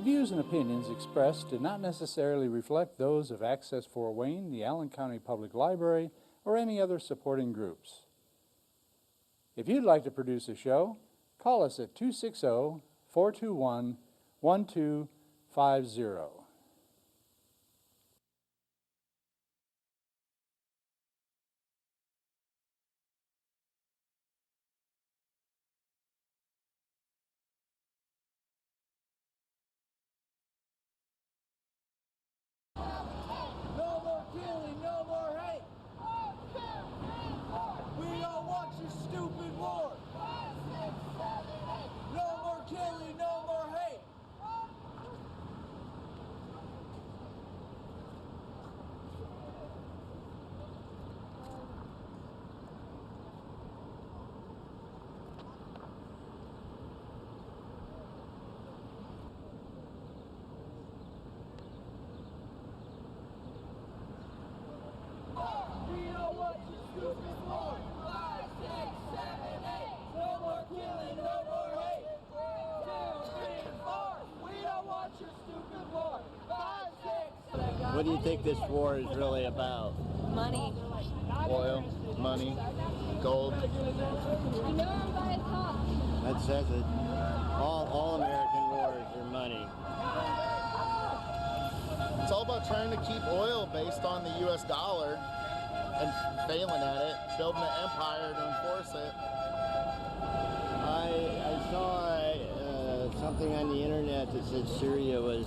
views and opinions expressed do not necessarily reflect those of Access Fort Wayne, the Allen County Public Library, or any other supporting groups. If you'd like to produce a show, call us at 260-421-1250. No more killing, no more hate. We don't want your stupid war. No more killing, no more hate. We don't want your stupid war. 5, 6, 7, 8. No more killing, no more hate. 2, 3, 4. We don't want your stupid war. 5, 6. What do you think this war is really about? Money. Oil, money, gold. I know everybody talks. That says it. All American wars are money. It's all about trying to keep oil based on the U.S. dollar and failing at it, building an empire to enforce it. I saw something on the internet that said Syria was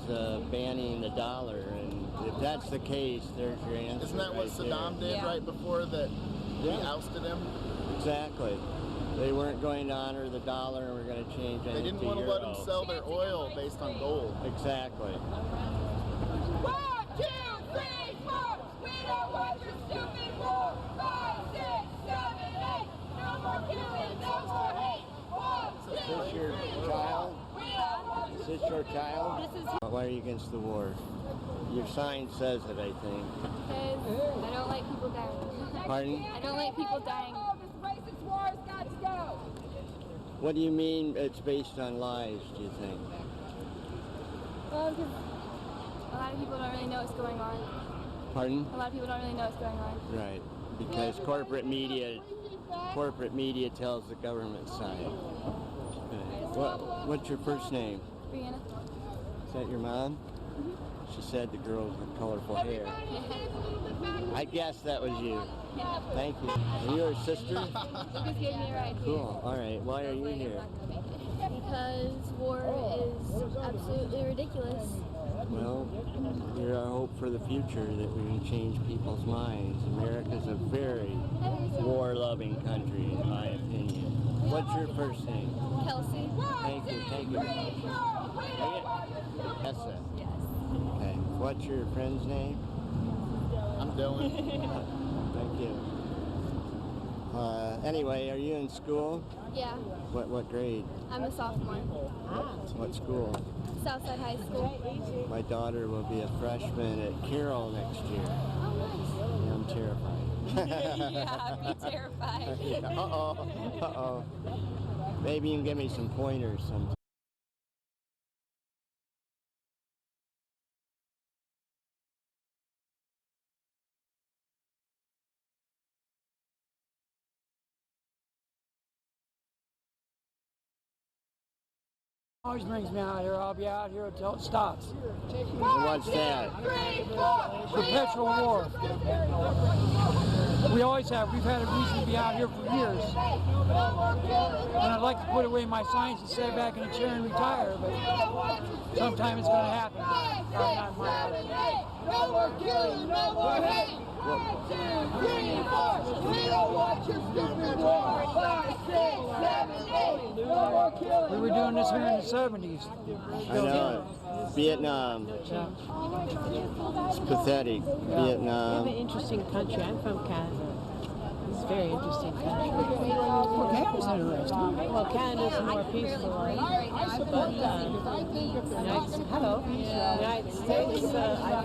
banning the dollar, and if that's the case, there's your answer. Isn't that what right Saddam there. did right before that we ousted him? Exactly. They weren't going to honor the dollar and we're going to change it. They didn't want to let them sell their oil based on gold. Exactly. 1, 2, 3, 4. We don't want your stupid war. 5, 6, 7, 8. No more killing, no more hate. 1, 2, Is this your child? We don't want Is this your child? This is Why are you against the war? Your sign says it, I think. because I don't like people dying. Pardon? I don't like people dying. This racist war has got to go. What do you mean it's based on lies, do you think? Well, because a lot of people don't really know what's going on. Pardon? A lot of people don't really know what's going on. Right. Because corporate media tells the government side. Okay. What's your first name? Brianna. Is that your mom? She said the girl with the colorful hair. I guess that was you. Thank you. Are you her sister? She just gave me a ride here. Cool. All right. Why are you here? Because war is absolutely ridiculous. Well, you're our hope for the future that we can change people's minds. America's a very war-loving country, in my opinion. What's your first name? Kelsey. Thank you. Tessa. Yes. Okay. What's your friend's name? I'm Dylan. Thank you. Anyway, are you in school? Yeah. What grade? I'm a sophomore. What school? Southside High School. My daughter will be a freshman at Carroll next year. Oh, Yeah, I'm terrified. yeah, be terrified. Uh-oh. Maybe you can give me some pointers sometime. Always brings me out here. I'll be out here until it stops. And what's that? Perpetual war. We always have. We've had a reason to be out here for years. And I'd like to put away my signs and sit back in a chair and retire, but sometime it's going to happen. Probably not in my life. No more killing, no more hate. 1, 2, 3, 4. We don't want your stupid war. 5, 6, 7, 8. No more killing. We were doing this here in the 70s. I know. Vietnam. It's pathetic. We have Vietnam. an interesting country. I'm from Canada. It's a very interesting country. Well, Canada's interesting. Well, Canada's more peaceful. But United States, I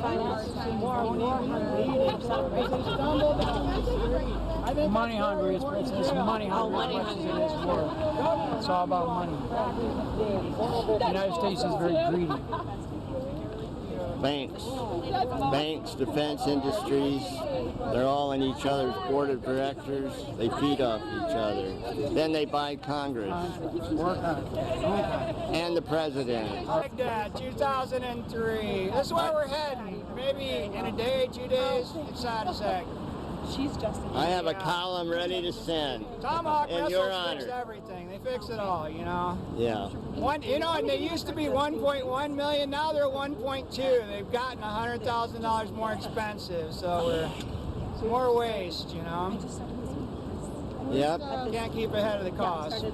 find it's more leading for some reason. money hungry. It's money hungry as much as it is war. It's all about money. The United States is very greedy. Banks, defense industries, they're all in each other's board of directors. They feed off each other. Then they buy Congress and the president. Baghdad, 2003. This is where we're heading. Maybe in a day, 2 days, inside a second. She's just. I have a column ready to send. Tomahawk in your missiles honor. fix everything. They fix it all, you know. Yeah. And they used to be 1.1 million. Now they're 1.2. They've gotten $100,000 more expensive. So it's more waste, you know. Yep. Can't keep ahead of the cost.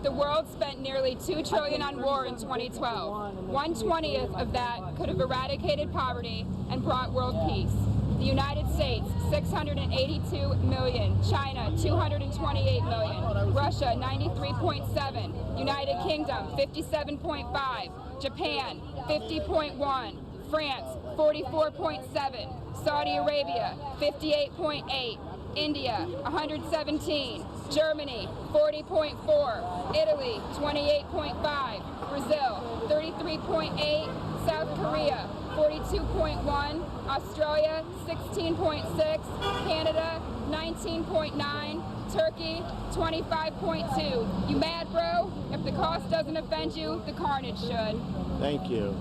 The world spent nearly $2 trillion on war in 2012. 1/20th of that could have eradicated poverty and brought world peace. The United States, 682 million. China, 228 million. Russia, 93.7. United Kingdom, 57.5. Japan, 50.1. France, 44.7. Saudi Arabia, 58.8. India, 117. Germany, 40.4. Italy, 28.5. Brazil, 33.8. South Korea, 42.1. Australia, 16.6. Canada, 19.9. Turkey, 25.2. You mad, bro? If the cost doesn't offend you, the carnage should. Thank you.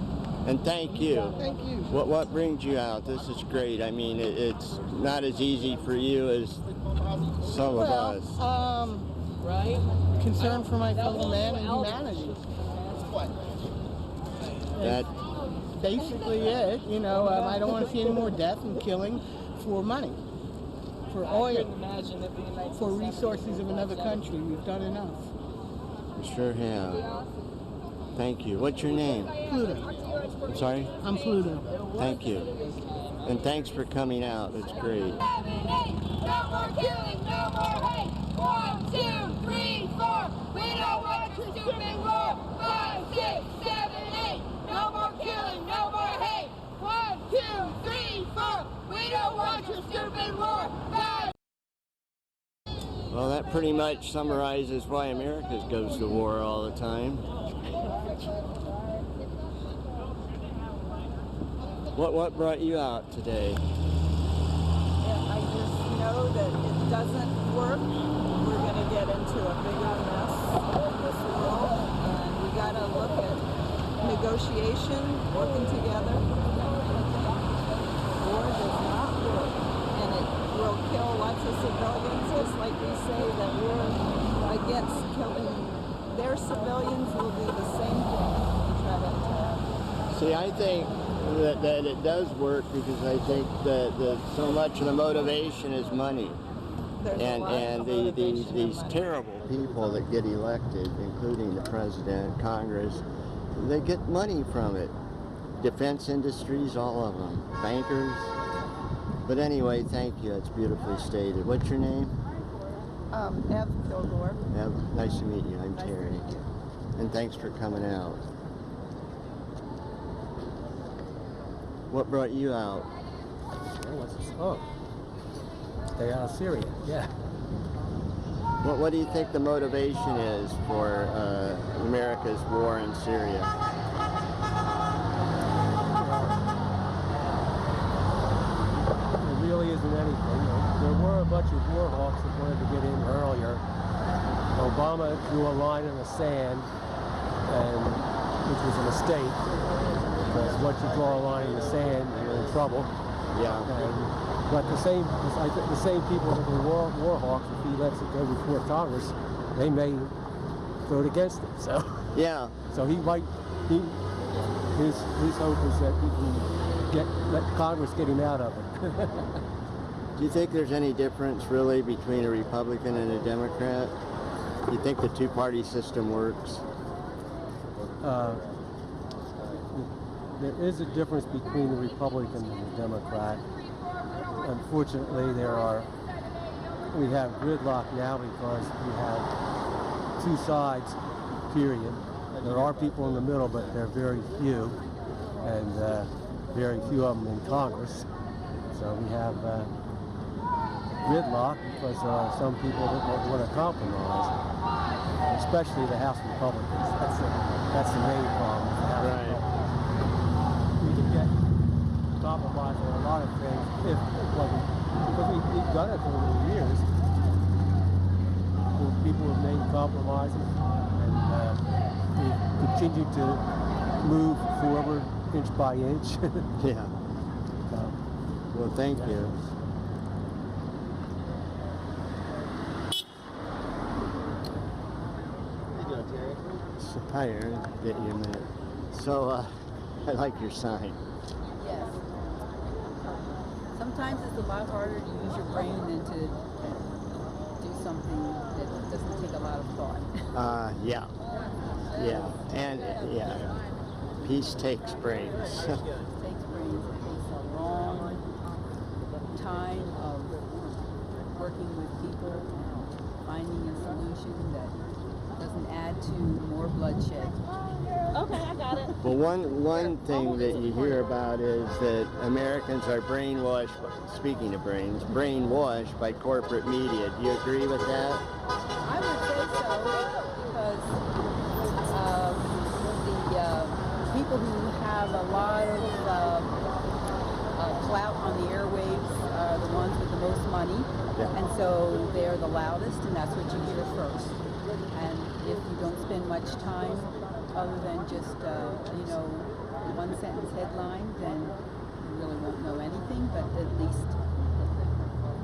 And thank you. Thank you. What brings you out? This is great. I mean, it's not as easy for you as some of us. Concern for my fellow man and humanity. That Basically it, you know, I don't want to see any more death and killing for money, for oil, for resources of another country. We've done enough. we sure have. Thank you. What's your name? Pluto. I'm sorry? I'm Pluto. Thank you. And thanks for coming out. It's great. 7, 8, no more killing, no more hate. 1, 2, 3, 4. We don't want your stupid war. 5, 6, 7, 8. No more killing, no more hate. 1, 2, 3, 4. We don't want your stupid war. 5. Well, that pretty much summarizes why America goes to war all the time. What brought you out today? I just know that it doesn't work. We're going to get into a bigger mess in this world, and we got to look at negotiation, working together. War does not work, and it will kill lots of civilians, just like we say that we're against killing their civilians. Will do the same thing. We try to attack. See, I think that it does work because I think that so much of the motivation is money. And these terrible people that get elected, including the president, Congress, they get money from it. Defense industries, all of them, bankers. But anyway, thank you. It's beautifully stated. What's your name? Ev Kilgore. Ev, nice to meet you. I'm Nice to Terry. meet you. And thanks for coming out. What brought you out? What's this? Oh, stay out of Syria. Yeah. What do you think the motivation is for America's war in Syria? There really isn't anything. There were a bunch of war hawks that wanted to get in earlier. Obama drew a line in the sand, and which was a mistake. Because once you draw a line in the sand, you're in trouble. Yeah. But the same people that were war hawks, if he lets it go before Congress, they may vote against it. So Yeah. so he might. His hope is that he can let Congress get him out of it. Do you think there's any difference really between a Republican and a Democrat? Do you think the two-party system works? There is a difference between the Republican and the Democrat. Unfortunately, we have gridlock now because we have two sides, period. There are people in the middle, but they're very few, and very few of them in Congress. So we have gridlock because there are some people that want to compromise, especially the House Republicans. That's the main problem with the House Republicans. We can get compromise on a lot of things if it wasn't, because we've done it over the years. People have made compromises, and we continue to move forward inch by inch. Yeah. Well, thank you. So, hi, Aaron. Get you a minute. So, I like your sign. Yes. Sometimes it's a lot harder to use your brain than to do something that doesn't take a lot of thought. Yeah. Yeah. And, yeah. Peace takes brains. It takes brains. It takes a long time of working with people, finding a solution that doesn't add to more bloodshed. Okay, I got it. Well, one thing that you hear about is that Americans are brainwashed, speaking of brains, brainwashed by corporate media. Do you agree with that? I would say so, because the people who have a lot of clout on the airwaves are the ones with the most money, and so they're the loudest, and that's what you hear first. And if you don't spend much time other than just, one sentence headline, then you really won't know anything, but at least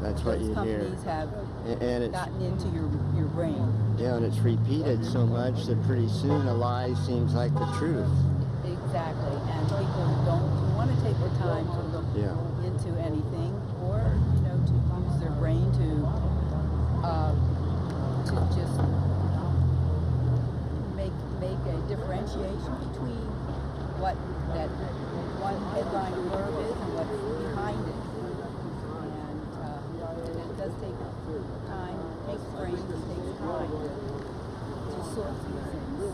that's what you hear. Companies have and it's gotten into your brain. Yeah, and it's repeated so much that pretty soon a lie seems like the truth. Exactly, and people don't want to take the time to look into anything, or to use their brain to just make a differentiation between what that one headline blurb is and what's behind it. And it does take time, it takes brains, it takes time to sort through things.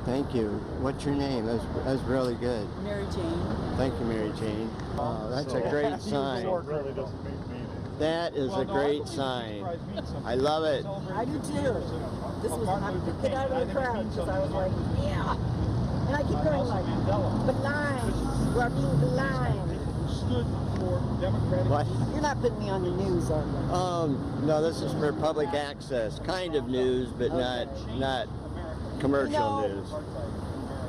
Thank you. What's your name? That's really good. Mary Jane. Thank you, Mary Jane. Oh, that's a great sign. That is a great sign. I love it. I do too. This was I get out of the crowd because I was like, yeah. And I keep going like, blind. You are being blind. What? You're not putting me on the news, are you? No, this is for public access. Kind of news, but not commercial news.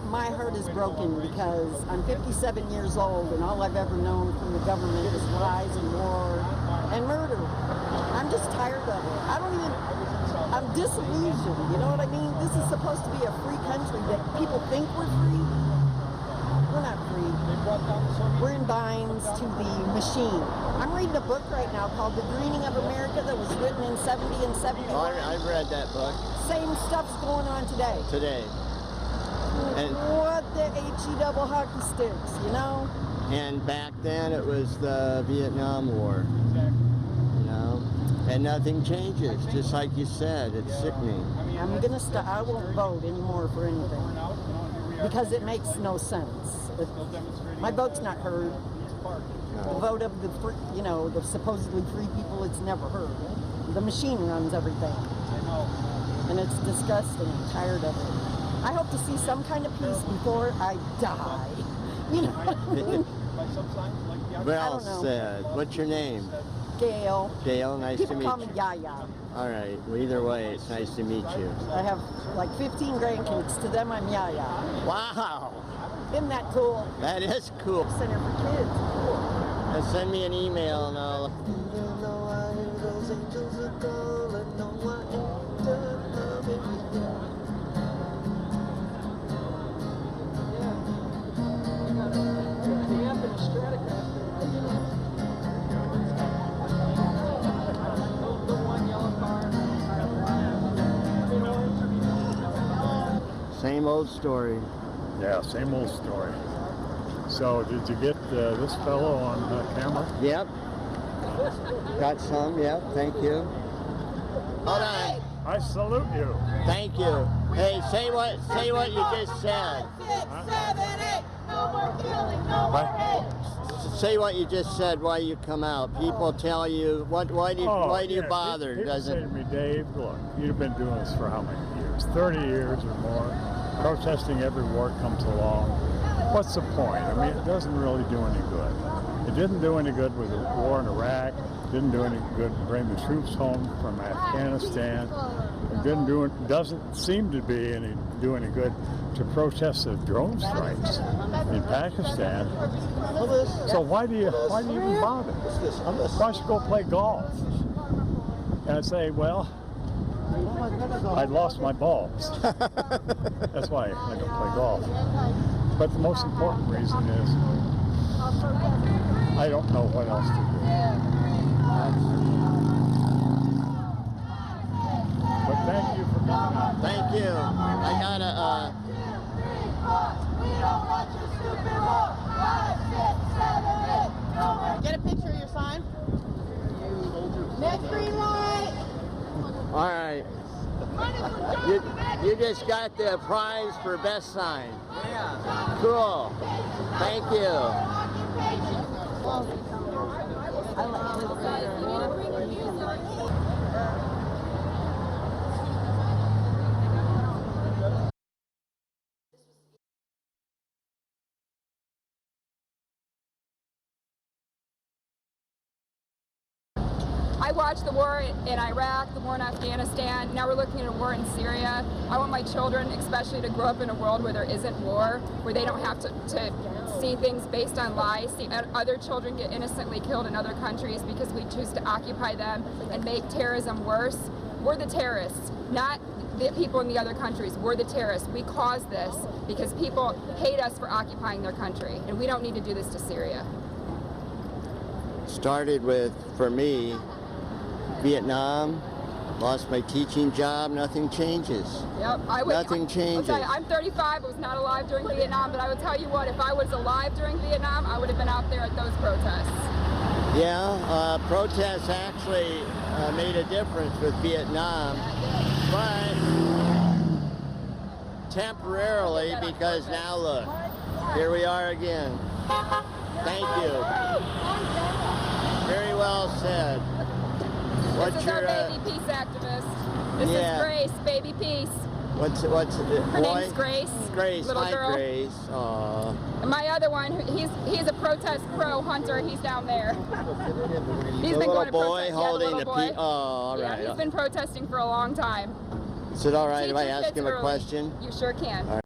My heart is broken because I'm 57 years old and all I've ever known from the government is lies and war and murder. I'm just tired of it. I'm disillusioned, you know what I mean? This is supposed to be a free country that people think we're free. We're not free. We're in binds to the machine. I'm reading a book right now called The Greening of America that was written in 70 and 71. Oh, I've read that book. Same stuff's going on today. And what the HE double hockey sticks, you know? And back then it was the Vietnam War. You know? And nothing changes, just like you said. It's sickening. I'm gonna stop. I won't vote anymore for anything because it makes no sense. My vote's not heard. The vote of the the supposedly free people, it's never heard. The machine runs everything, and it's disgusting. I'm tired of it. I hope to see some kind of peace before I die. You know what I mean? Well said. What's your name? Gail. Gail, nice to meet you. People call me Yaya. All right. Well, either way, it's nice to meet you. I have like 15 grandkids. To them, I'm Yaya. Wow. Isn't that cool? That is cool. Center for Kids. Cool. And send me an email and I'll... Same old story. Yeah, same old story. So, did you get this fellow on camera? Yep. Got some, yep, thank you. Hold on. I salute you. Thank you. Hey, say what you just said. 5, 6, 7, 8. No more killing, no more hate. Say what you just said. Why you come out? People tell you why do you bother? People Does say it? to me, Dave, look, you've been doing this for how many years? 30 years or more. Protesting every war comes along. What's the point? I mean, it doesn't really do any good. It didn't do any good with the war in Iraq. Didn't do any good to bring the troops home from Afghanistan. It doesn't seem to be do any good to protest the drone strikes in Pakistan. So why do you even bother? Why should you go play golf? And I say, well, I lost my balls. That's why I don't play golf. But the most important reason is I don't know what else to do. But thank you for coming out. Thank you. I gotta. We don't want your stupid war. 5, 6, 7, 8. No more. Get a picture of your sign. Next green light. All right. You just got the prize for best sign. Yeah. Cool. Thank you. I watched the war in Iraq, the war in Afghanistan. Now we're looking at a war in Syria. I want my children especially to grow up in a world where there isn't war, where they don't have to see things based on lies, see other children get innocently killed in other countries because we choose to occupy them and make terrorism worse. We're the terrorists, not the people in the other countries. We're the terrorists. We caused this because people hate us for occupying their country, and we don't need to do this to Syria. Started with, for me, Vietnam, lost my teaching job, nothing changes. Yep, Nothing changes. I'll tell you, I'm 35, I was not alive during Vietnam, but I would tell you what, if I was alive during Vietnam, I would have been out there at those protests. Yeah, protests actually made a difference with Vietnam, but temporarily, because now look, here we are again. Thank you. Very well said. This is our baby peace activist. This is Grace, baby peace. What's Her name's Grace. Grace, little hi girl. Grace. Aww. And my other one, he's a protest pro hunter. He's down there. He's been going to boy protest. holding the the boy. Oh, all right. Yeah, he's been protesting for a long time. Is it all right if I Teach your ask kids him a early. question? You sure can. All right.